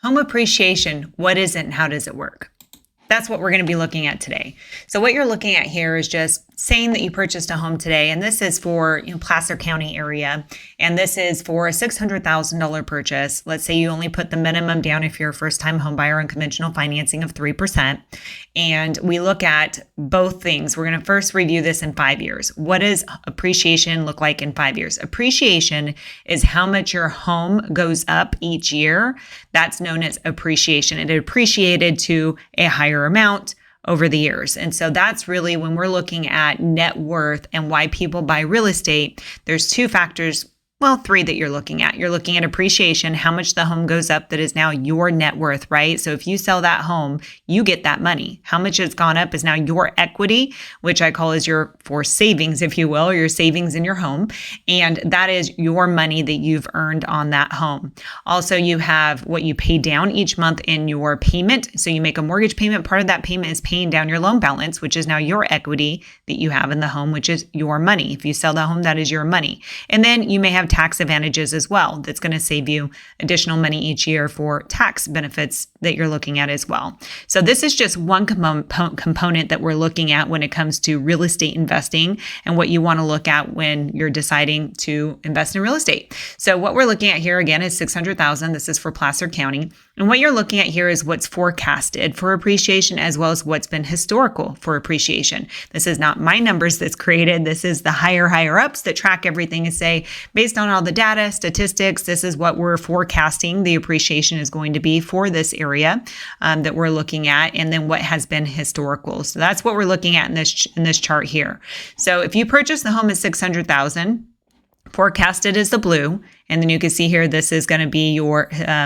Home appreciation, what is it and how does it work? That's what we're going to be looking at today. So what you're looking at here is just saying that you purchased a home today, and this is for Placer County area, and this is for a $600,000 purchase. Let's say you only put the minimum down if you're a first-time home buyer on conventional financing of 3%. And we look at both things. We're going to first review this in 5 years. What does appreciation look like in 5 years? Appreciation is how much your home goes up each year. That's known as appreciation. It appreciated to a higher amount over the years. And so that's really when we're looking at net worth and why people buy real estate. There's two factors, well, three that you're looking at. You're looking at appreciation, how much the home goes up that is now your net worth, right? So if you sell that home, you get that money. How much it's gone up is now your equity, which I call is your for savings, if you will, your savings in your home. And that is your money that you've earned on that home. Also, you have what you pay down each month in your payment. So you make a mortgage payment. Part of that payment is paying down your loan balance, which is now your equity that you have in the home, which is your money. If you sell that home, that is your money. And then you may have tax advantages as well. That's going to save you additional money each year for tax benefits that you're looking at as well. So this is just one component that we're looking at when it comes to real estate investing and what you want to look at when you're deciding to invest in real estate. So what we're looking at here again is $600,000. This is for Placer County. And what you're looking at here is what's forecasted for appreciation as well as what's been historical for appreciation. This is not my numbers that's created. This is the higher ups that track everything and say, based on all the data, statistics, this is what we're forecasting the appreciation is going to be for this area that we're looking at, and then what has been historical. So that's what we're looking at in this chart here. So if you purchase the home at $600,000, forecasted is the blue, and then you can see here, this is going to be your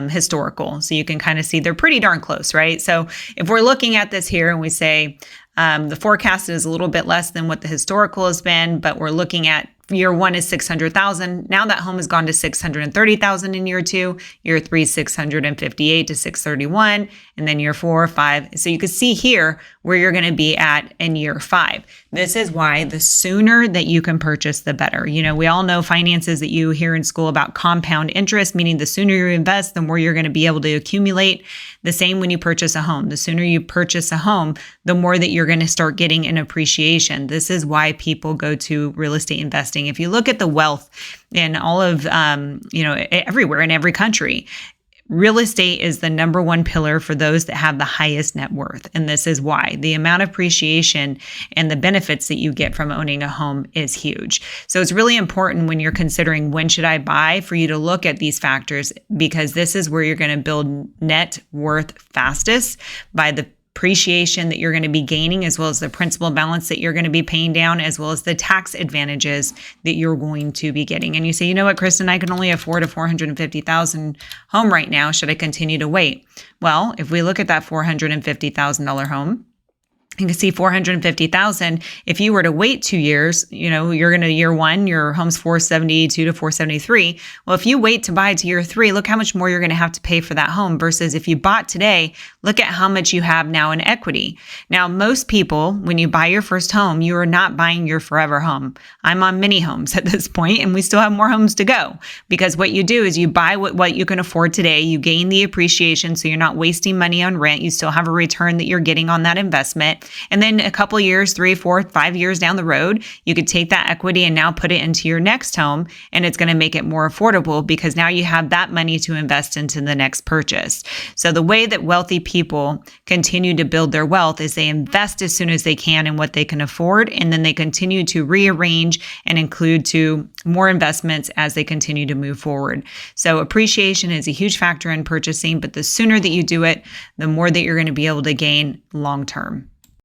historical. So you can kind of see they're pretty darn close, right? So if we're looking at this here and we say the forecasted is a little bit less than what the historical has been, but we're looking at year one is $600,000. Now that home has gone to $630,000 in year two. Year three, $658,000 to $631,000, and then year 4 or 5. So you can see here where you're going to be at in year 5. This is why the sooner that you can purchase, the better. We all know finances that you hear in school about compound interest, meaning the sooner you invest, the more you're going to be able to accumulate. The same when you purchase a home. The sooner you purchase a home, the more that you're going to start getting an appreciation. This is why people go to real estate investing. If you look at the wealth in all of, everywhere in every country, real estate is the number one pillar for those that have the highest net worth. And this is why the amount of appreciation and the benefits that you get from owning a home is huge. So it's really important when you're considering when should I buy for you to look at these factors, because this is where you're going to build net worth fastest by the appreciation that you're going to be gaining, as well as the principal balance that you're going to be paying down, as well as the tax advantages that you're going to be getting. And you say, you know what, Kristen, I can only afford a $450,000 home right now. Should I continue to wait? Well, if we look at that $450,000 home, you can see $450,000. If you were to wait 2 years, you're going to year one, your home's $472,000 to $473,000. Well, if you wait to buy to year 3, look how much more you're going to have to pay for that home versus if you bought today, look at how much you have now in equity. Now, most people, when you buy your first home, you are not buying your forever home. I'm on mini homes at this point, and we still have more homes to go, because what you do is you buy what you can afford today. You gain the appreciation, so you're not wasting money on rent. You still have a return that you're getting on that investment. And then a couple years, 3, 4, 5 years down the road, you could take that equity and now put it into your next home, and it's going to make it more affordable because now you have that money to invest into the next purchase. So the way that wealthy people continue to build their wealth is they invest as soon as they can in what they can afford, and then they continue to rearrange and include to more investments as they continue to move forward. So appreciation is a huge factor in purchasing, but the sooner that you do it, the more that you're going to be able to gain long term.